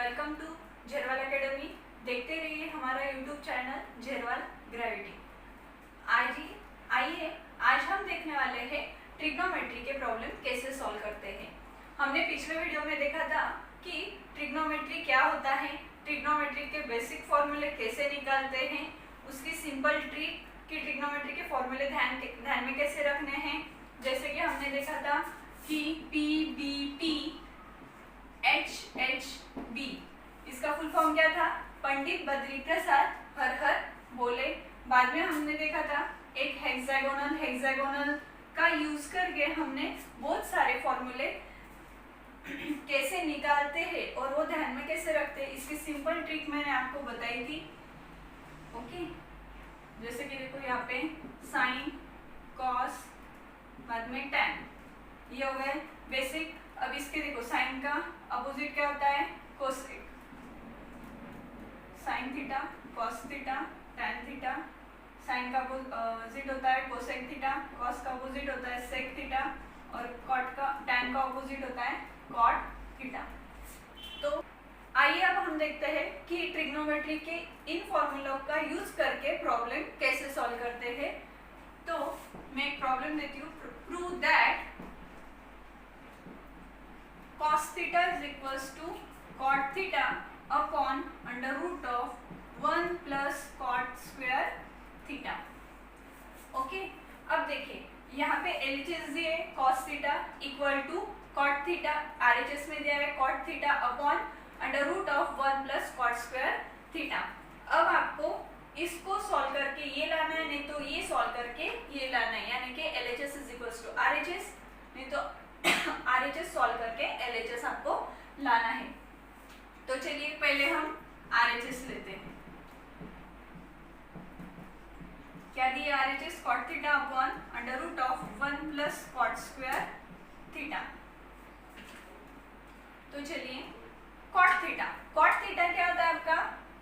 Welcome to झेरवाल academy. देखते रहिए हमारा यूट्यूब चैनल झेरवाल ग्रेविटी। आइए आज हम देखने वाले हैं ट्रिग्नोमेट्री के प्रॉब्लम कैसे सॉल्व करते हैं। हमने पिछले वीडियो में देखा था कि ट्रिग्नोमेट्री क्या होता है, ट्रिग्नोमेट्री के बेसिक फॉर्मूले कैसे निकालते हैं, उसकी सिंपल ट्रिक कि ट्रिग्नोमेट्री के फॉर्मूले ध्यान में कैसे रखने हैं। जैसे कि हमने देखा था कि P B T H H B, इसका फुल फॉर्म क्या था, पंडित बद्री प्रसाद हर हर बोले। बाद में हमने देखा था एक हेक्सागोनल का यूज करके हमने बहुत सारे फॉर्मूले कैसे निकालते हैं और वो ध्यान में कैसे रखते हैं, इसकी सिंपल ट्रिक मैंने आपको बताई थी। ओके, जैसे कि देखो यहाँ पे साइन, कॉस, बाद में टैन, ये हो गए बेसिक। अब इसके देखो साइन का अपोजिट क्या होता है, cosec. Sine theta, cos theta, tan theta. Sine का अपोजिट होता है कोसेक थीटा, कॉस का अपोजिट होता है सेक थीटा और टैन का अपोजिट होता है कॉट थीटा। तो आइए अब हम देखते हैं कि ट्रिग्नोमेट्री के इन फॉर्मूलों का यूज करके प्रॉब्लम कैसे सॉल्व करते हैं। तो मैं एक प्रॉब्लम देती हूँ। Prove that cos theta is equals to cot theta upon under root of 1 plus cot square theta। Okay, अब देखिए यहाँ पे LHS दिए cos theta equal to cot theta, RHS में दिया है cot theta upon under root of 1 plus cot square theta। अब आपको इसको सॉल्व करके ये लाना है, नहीं तो ये सॉल्व करके ये लाना है, यानी कि LHS is equals to RHS, नहीं तो RHS सॉल्व करके LHS आपको लाना है। तो चलिए पहले हम RHS लेते हैं। क्या दिया RHS, cot theta upon under root of 1 plus cot square theta. तो चलिए कॉट थीटा क्या होता है आपका,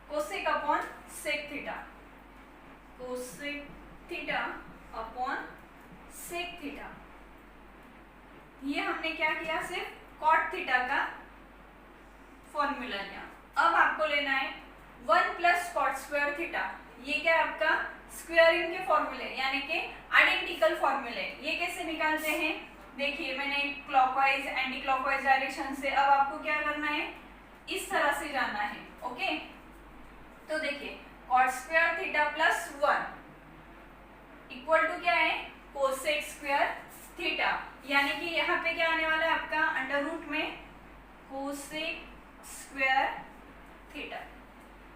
cosec upon sec theta. Cosec theta upon sec theta, ये हमने क्या किया, सिर्फ कॉट थीटा का फॉर्मूला लिया। अब आपको लेना है 1 प्लस कॉट स्क्वायर थीटा। ये क्या आपका स्क्वायरिंग के फॉर्मूले, यानी कि आइडेंटिकल फॉर्मूले। ये कैसे निकालते हैं, देखिए मैंने क्लॉकवाइज एंटी क्लॉकवाइज डायरेक्शन से, अब आपको क्या करना है, इस तरह से जाना है। ओके, तो देखिए cot square theta plus 1 equal to क्या है, कोसेक स्क्वायर थीटा, यानी कि यहाँ पे क्या आने वाला है आपका अंडर रूट में कोसेक स्क्वायर थीटा।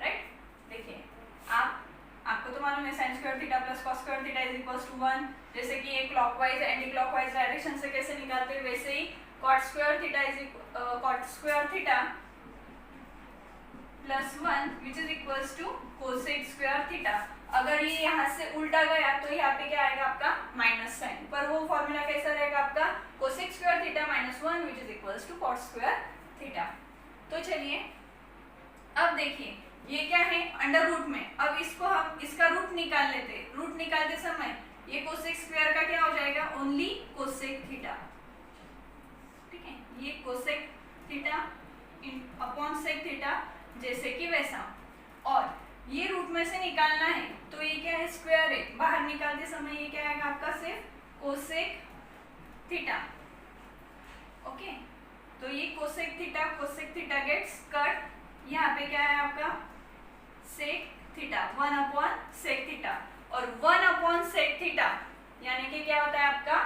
राइट, देखिए आपको तो मालूम है sine square theta plus cos square theta is equals to 1। जैसे कि ये क्लॉकवाइज एंटी क्लॉकवाइज डायरेक्शन से कैसे निकालते हैं, वैसे ही cot square theta plus 1 which is equals to cosec square theta. अगर ये यहाँ से उल्टा गया तो यहाँ पे क्या आएगा आपका माइनस साइन, पर वो फॉर्मूला कैसा रहेगा आपका, cosec square theta minus 1 which is equals to cot square theta. तो चलिए अब देखिए ये क्या है अंडर रूट में। अब इसको हम इसका रूट निकाल लेते, रूट निकालते समय ये कोसेक स्क्वायर का क्या हो जाएगा, ओनली कोसेक थीटा। ठीक है, ये cosec theta upon sec theta, जैसे कि वैसा। और ये रूट में से निकालना है तो ये क्या है, स्क्वायर है, बाहर निकालते समय ये क्या आएगा आपका, सिर्फ कोसेक थीटा। ओके, तो ये कोसेक थीटा गेट्स कट। यहाँ पे क्या है आपका sec theta, 1 upon sec theta, और 1 अपॉन सेक थीटा यानी कि क्या होता है आपका,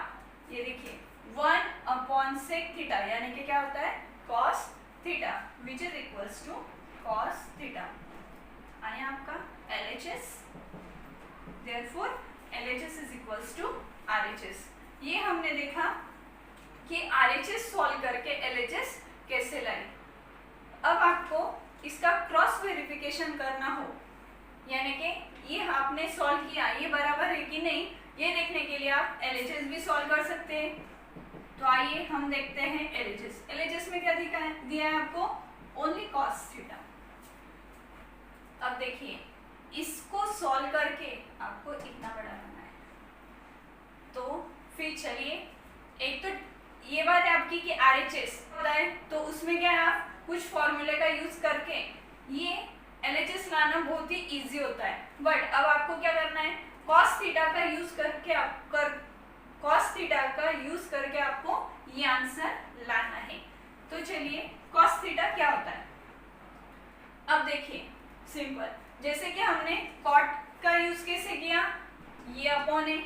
ये देखिए 1 अपॉन सेक थीटा यानी कि क्या होता है, cos theta which is equals to cos theta. आया आपका LHS, therefore LHS is equals to RHS। ये हमने देखा कि RHS सॉल्व करके LHS कैसे लाए। अब आपको इसका क्रॉस वेरिफिकेशन करना हो, यानी कि ये आपने सॉल्व किया, ये बराबर है कि नहीं, ये देखने के लिए आप LHS भी सॉल्व कर सकते हैं। तो आइए हम देखते हैं LHS में क्या दिया है आपको, ओनली कॉस थीटा। अब देखिए इसको सॉल्व करके आपको इतना बड़ा करना है। तो फिर चलिए, एक तो ये बात है आपकी कि RHS होता है तो उसमें क्या है, आप कुछ फॉर्मूले का यूज करके ये LHS लाना बहुत ही इजी होता है। बट अब आपको क्या करना है, cos थीटा का यूज करके आपको ये आंसर लाना है। तो चलिए cos थीटा क्या होता है, अब देखिए सिंपल, जैसे कि हमने cot का यूज कैसे किया, ये अपॉन है,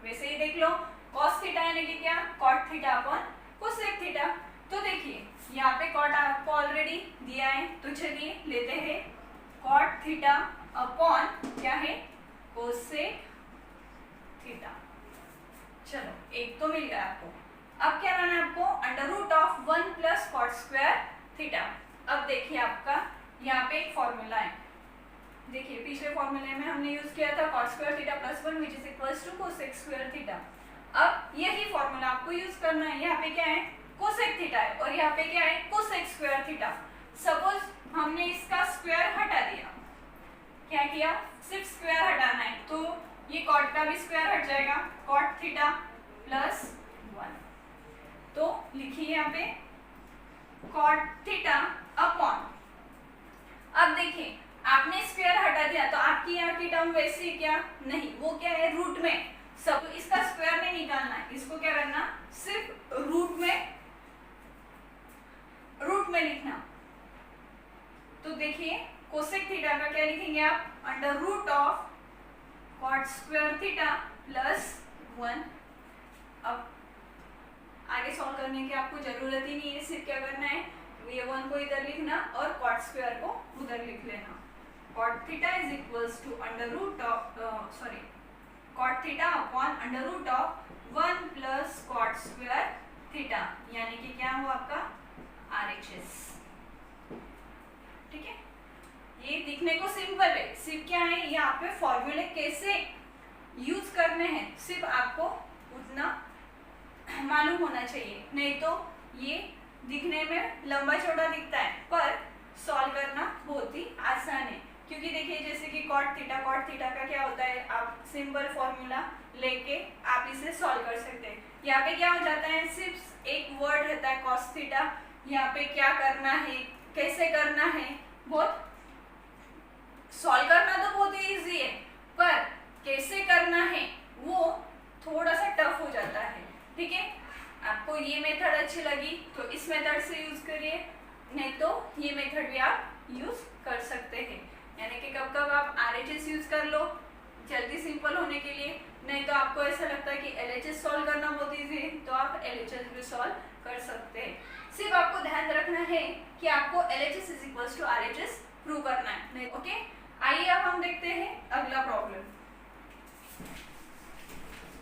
वैसे ही देख लो cos थीटा यानी कि क्या, cot theta upon cosec theta. तो देखिए यहाँ पे cot आपको ऑलरेडी दिया है, तो चलिए लेते हैं cot थीटा अपॉन क्या है, cosec थीटा। चलो एक तो मिल गया आपको। अब क्या लाना है आपको, under root of 1 plus cot square theta. अब देखिए आपका यहाँ पे एक फॉर्मूला है, देखिए पिछले फॉर्मूले में हमने यूज किया था cot square theta plus 1 which is equals to cosec square theta. अब यही फॉर्मूला आपको यूज करना है, यहाँ पे क्या है cosec थीटा है और यहाँ पे क्या है cosec स्क्वायर थीटा। सपोज हमने इसका स्क्वायर हटा दिया, क्या किया, सिर्फ स्क्वायर हटाना है, तो ये cot का भी स्क्वायर हट जाएगा, cot थीटा प्लस 1। तो लिखिए यहाँ पे cot थीटा अपॉन, अब देखिए आपने स्क्वायर हटा दिया तो आपकी यहाँ की टर्म वैसी क्या, नहीं, वो क्या है रूट में, सब तो इसका स्क्वायर नहीं निकालना है, इसको क्या करना, सिर्फ रूट में लिखना। तो देखिए कोसेक थीटा का क्या लिखेंगे आप, under root of cot square theta plus 1। अब आगे सॉल्व करने की आपको जरूरत ही नहीं है, सिर्फ क्या करना है, ये 1 को इधर लिखना और cot स्क्वायर को उधर लिख लेना। cot theta is equals to under root of cot theta upon under root of 1 plus cot square theta, यानी कि क्या हुआ आपका RHS। ठीक है, ये दिखने को सिंपल है, सिर्फ क्या है यहाँ पे फॉर्मूले कैसे यूज करने हैं सिर्फ आपको उतना मालूम होना चाहिए, नहीं तो ये दिखने में लंबा चौड़ा दिखता है पर सॉल्व करना बहुत ही आसान है। क्योंकि देखिए जैसे कि cot थीटा का क्या होता है, आप सिंपल फॉर्मूला लेके आप इसे सॉल्व कर सकते हैं। यहाँ पे क्या हो जाता है, सिर्फ एक वर्ड रहता है cos थीटा, यहाँ पे क्या करना है, कैसे करना है, बहुत सॉल्व करना तो बहुत ही इजी है पर कैसे करना है वो थोड़ा सा टफ हो जाता है। ठीक है, आपको ये मेथड अच्छी लगी तो इस मेथड से यूज करिए, नहीं तो ये मेथड भी आप यूज कर सकते हैं। यानी कि कब कब आप RHS यूज कर लो जल्दी सिंपल होने के लिए, नहीं तो आपको ऐसा लगता है कि LHS सॉल्व करना बहुत इजी है तो आप LHS भी सॉल्व कर सकते हैं। सिर्फ आपको ध्यान रखना है कि आपको LHS is equals to RHS prove करना है, नहीं ओके। आइए अब हम देखते हैं अगला प्रॉब्लम।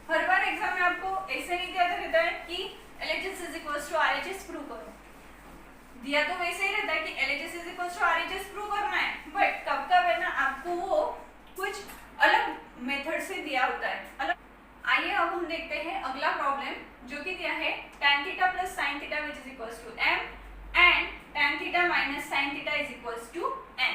हर बार एग्जाम में आपको ऐसे नहीं दिया रहता है कि LHS is equals to RHS prove करो, दिया तो वैसे ही रहता है कि LHS is equals to RHS prove करना है, बट कब कब है ना आपको वो कुछ अलग मेथड से दिया होता है अलग। आइए अब हम देखते हैं अगला प्रॉब्लम जो कि दिया है tan theta plus sin theta which is equals to m and tan theta minus sin theta is equals to n।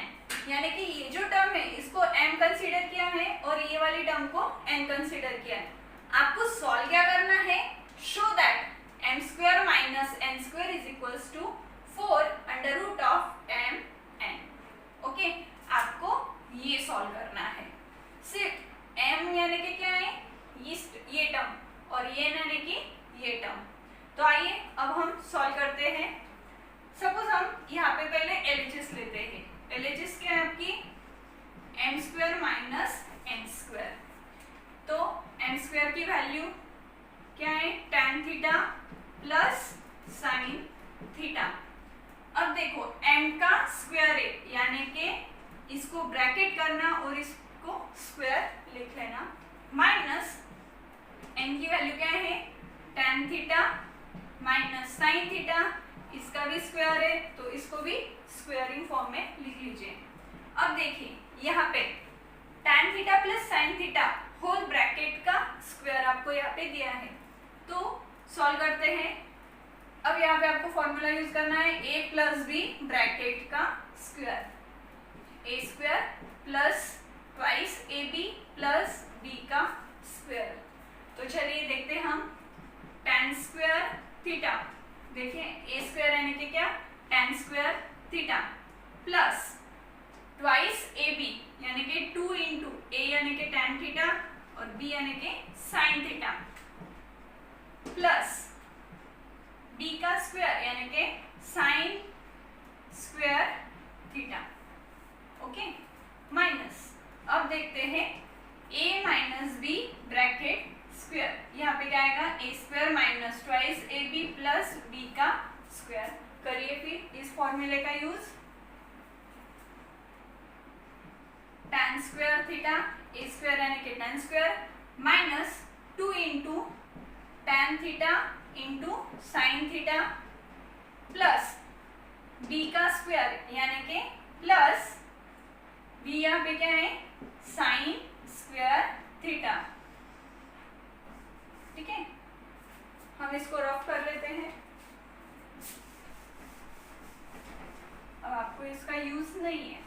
यानी कि ये जो टर्म है इसको m कंसीडर किया है और ये वाली टर्म को n कंसीडर किया है। आपको सॉल्व क्या करना है, show that m square minus n square is equals to 4 under root of m n। Okay, आपको ये सॉल्व करना है, सिर्फ m यानी कि क्या है ये टर्म और ये यानी कि ये टर्म। तो आइए अब हम सॉल्व करते हैं। सपोज हम यहाँ पे पहले LHS लेते हैं, LHS क्या है आपकी m square minus n square. तो m स्क्वायर की वैल्यू क्या है tan theta plus sin theta. अब देखो m का स्क्वायर है यानी कि इसको ब्रैकेट करना और इसको स्क्वायर लिख लेना, माइनस n की वैल्यू क्या है tan theta minus sin theta, इसका भी स्क्वायर है तो इसको भी स्क्वायरिंग फॉर्म में लिख लीजिए। अब देखिए यहाँ पे tan theta plus sin theta whole bracket का स्क्वायर आपको यहाँ पे दिया है, तो सॉल्व करते हैं। अब यहाँ पे आपको फॉर्मूला यूज करना है a प्लस बी ब्रैकेट का square, a square plus twice ab plus b का स्क्वायर। तो चलिए देखते हैं हम tan स्क्वायर थीटा, देखिए a स्क्वायर यानी कि क्या tan square theta plus twice a b यानी कि 2 इंटू ए यानी कि tan थीटा और बी यानी कि sin थीटा प्लस बी का स्क्वायर यानी कि sin square theta. Okay, minus अब देखते हैं a minus b bracket square, यहाँ पे क्या आएगा a square minus twice a b plus b का स्क्वायर। करिए फिर इस फॉर्मूले का use, tan square theta a square यानी कि tan square minus 2 into tan theta into sine theta plus b का स्क्वायर यानी कि प्लस b यहाँ पे क्या है साइन स्क्वायर थीटा। ठीक है, हम इसको रफ कर लेते हैं। अब आपको इसका यूज नहीं है।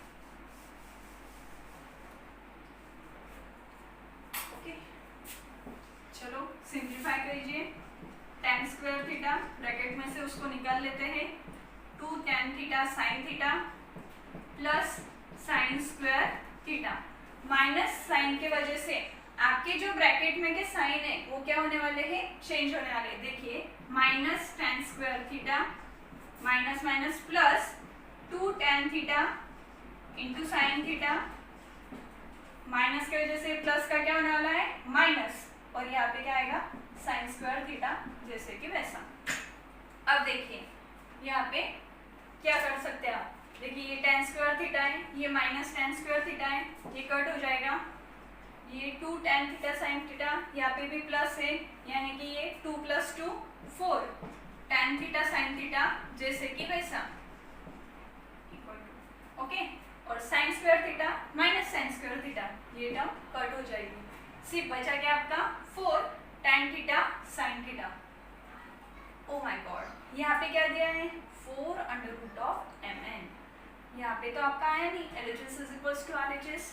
ओके, चलो सिंप्लीफाई कीजिए। tan स्क्वायर थीटा ब्रैकेट में से उसको निकाल लेते हैं, 2 tan theta sine theta plus sine square theta minus sine के वजह से आपके जो ब्रैकेट में के साइन है वो क्या होने वाले हैं, चेंज होने वाले हैं। देखिए minus tan square theta minus minus plus 2 tan theta into sine theta, minus की वजह से प्लस का क्या होने वाला है माइनस, और यहाँ पे क्या आएगा साइन स्क्वायर थीटा जैसे कि वैसा। अब देखिए यहाँ पे क्या कर सकते हैं आप, देखिए ये tan स्क्वायर थीटा है, ये माइनस tan स्क्वायर थीटा है, ये कट हो जाएगा, ये 2 tan थीटा साइन थीटा, यहाँ पे भी प्लस है यानी कि ये 2 plus 2 4 tan theta sine theta जैसे कि वैसा। ओके, और sign square theta minus sine square theta ये टर्म कट हो जाएगी, सिर्फ बचा क्या आपका 4 tan theta sine theta. Oh my God, यहाँ पे क्या दिया है 4 अंडर रूट ऑफ mn, यहाँ पे तो आपका आया नहीं LHS is equals to RHS,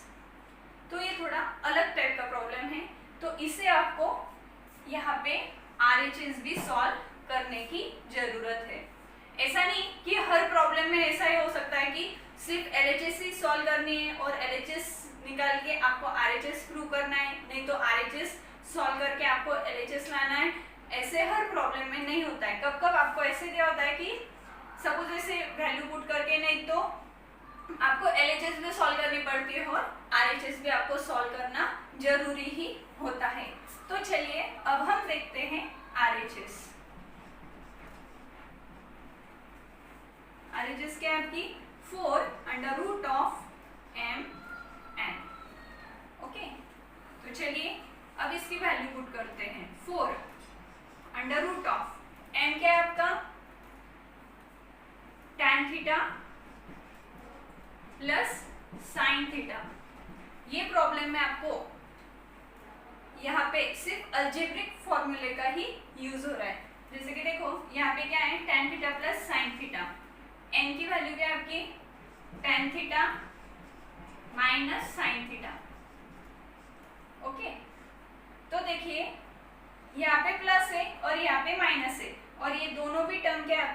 तो ये थोड़ा अलग टाइप का प्रॉब्लम है, तो इसे आपको यहाँ पे RHS भी सॉल्व करने की जरूरत है। ऐसा नहीं कि हर प्रॉब्लम में ऐसा ही हो सकता है कि सिर्फ LHS ही सॉल्व करनी है और LHS निकाल के आपको RHS प्रूव करना है, नहीं तो RHS सॉल्व करके आपको LHS लाना है, ऐसे हर प्रॉब्लम में नहीं होता है। कब कब आपको ऐसे दिया होता है कि सपोज ऐसे वैल्यू पुट करके, नहीं तो आपको LHS भी सॉल्व करनी पड़ती है और RHS भी आपको सॉल्व करना जरूरी ही होता है। तो चलिए अब हम देखते हैं RHS। RHS क्या है आपकी 4 under root of mn। Okay, तो चलिए अब इसकी वैल्यू पुट करते हैं, 4 अंडर रूट ऑफ m क्या है आपका tan theta plus sine theta. ये प्रॉब्लम में आपको यहाँ पे सिर्फ अलजेब्रिक फॉर्मूले का ही यूज हो रहा है। जैसे कि देखो यहाँ पे क्या है tan theta plus sine theta, n की वैल्यू क्या है आपकी tan theta minus sine theta. Okay, तो देखिए यहाँ पे प्लस है और यहाँ पे माइनस है, और ये दोनों भी टर्म क्या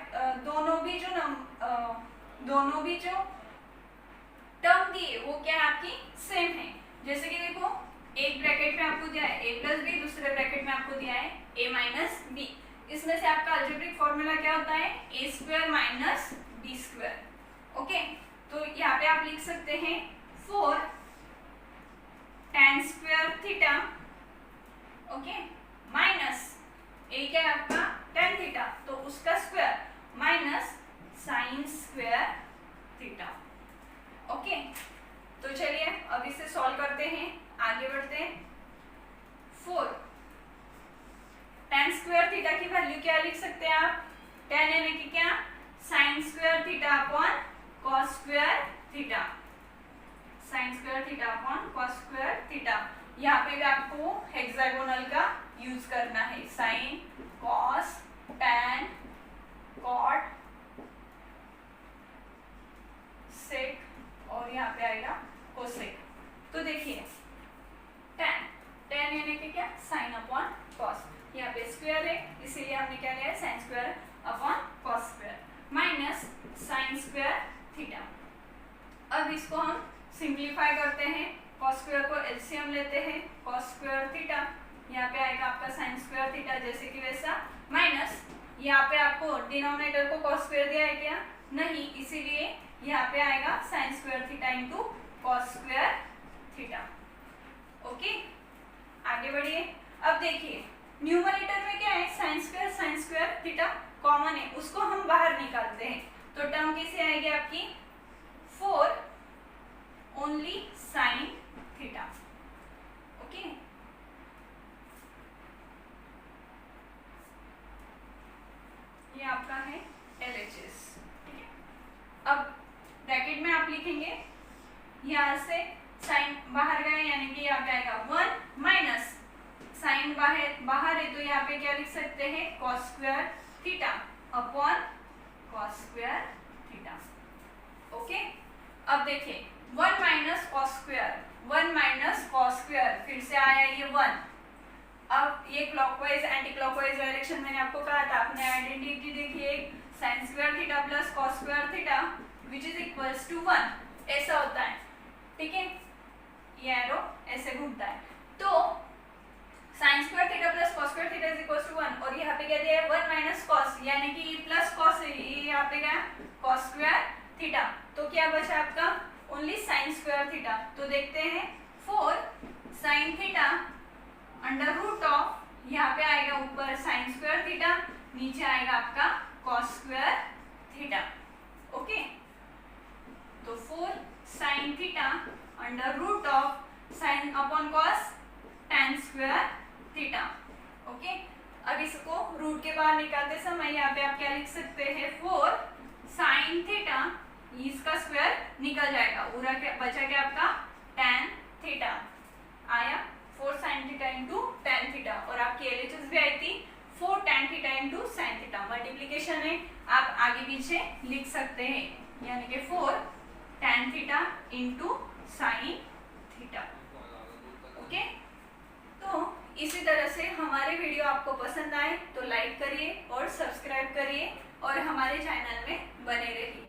दोनों भी जो टर्म दी है वो क्या है आपकी सेम है। जैसे कि देखो एक ब्रैकेट में आपको दिया है a प्लस बी, दूसरे ब्रैकेट में आपको दिया है a माइनस बी, इसमें से आपका अलजेब्रिक फॉर्मूला क्या होता है a square minus b square. Okay, तो यहाँ पे आप लिख सकते हैं 4 tan square theta, okay, minus a क्या है आपका tan थीटा तो उसका स्क्वायर minus sine square theta. Okay, तो चलिए अब इसे सॉल्व करते हैं, आगे बढ़ते हैं। 4 tan स्क्वायर थीटा की वैल्यू क्या लिख सकते हैं आप, tan यानी कि क्या sine square theta upon cos square theta, sine square theta upon cos square theta. यहाँ पे भी आपको हेक्सागोनल का यूज करना है, sine cos tan cot sec और यहाँ पे आएगा कोसेक। तो देखिए tan यानी कि क्या साइन अपॉन कॉस, यहाँ पे स्क्वायर है इसीलिए हमने क्या लिया है sine square upon cos square, minus sine square square को एलसीएम लेते हैं, कॉस स्क्वायर थीटा, यहाँ पे आएगा आपका साइन स्क्वायर थीटा जैसे कि वैसा, माइनस यहाँ पे आपको डिनोमिनेटर को कॉस स्क्वायर दिया है क्या, नहीं, इसीलिए यहाँ पे आएगा sign square theta into cos square theta. Okay, आगे बढ़िए। अब देखिए न्यूमरेटर में क्या है, साइन स्क्वायर थीटा कॉमन है, उसको हम बाहर निकालते हैं, तो टर्म कैसे आएगी आपकी 4 ओनली साइन थीटा। ओके, ये आपका है LHS। ठीक है, अब ब्रैकेट में आप लिखेंगे, यहाँ से साइन बाहर गए यानी कि यहाँ पे आएगा 1 माइनस साइन बाहर है तो यहाँ पे क्या लिख सकते हैं, cos square theta upon cos square theta. Okay, अब देखिए 1 माइनस कॉस स्क्वायर, फिर से आया ये 1। अब ये क्लॉकवाइज एंटी क्लॉकवाइज डायरेक्शन मैंने आपको कहा था, आपने आइडेंटिटी देखिए, sine square theta plus cos square theta which is equals to 1, ऐसा होता है। ठीक है, ये एरो ऐसे घूमता है, तो sine square theta plus cos square theta is equals to 1, और यहाँ पे क्या दिया है 1 माइनस कॉस, यानी कि प्लस कॉस है, ये यहाँ पे क्या कॉस स्क्वायर थीटा, तो क्या बचा आपका ओनली साइन स्क्वायर थीटा। तो देखते हैं 4 sine theta under root of, यहाँ पे आएगा ऊपर साइन स्क्वायर थीटा, नीचे आएगा आपका कॉस स्क्वायर थीटा। ओके, तो 4 sine theta under root of sine upon cos tan square theta. Okay, अब इसको रूट के बाहर निकालते समय यहाँ पे आप क्या लिख सकते हैं, 4 साइन थीटा, इसका स्क्वायर निकल जाएगा, पूरा क्या बचा क्या आपका tan थीटा, आया 4 sine theta into tan theta, और आपकी LHS भी आई थी 4 tan theta into sine theta, multiplication है, आप आगे पीछे लिख सकते हैं, यानी कि 4 tan theta into sine theta. Okay, तो इसी तरह से हमारे वीडियो आपको पसंद आए तो लाइक करिए और सब्सक्राइब करिए और हमारे चैनल में बने रहिए।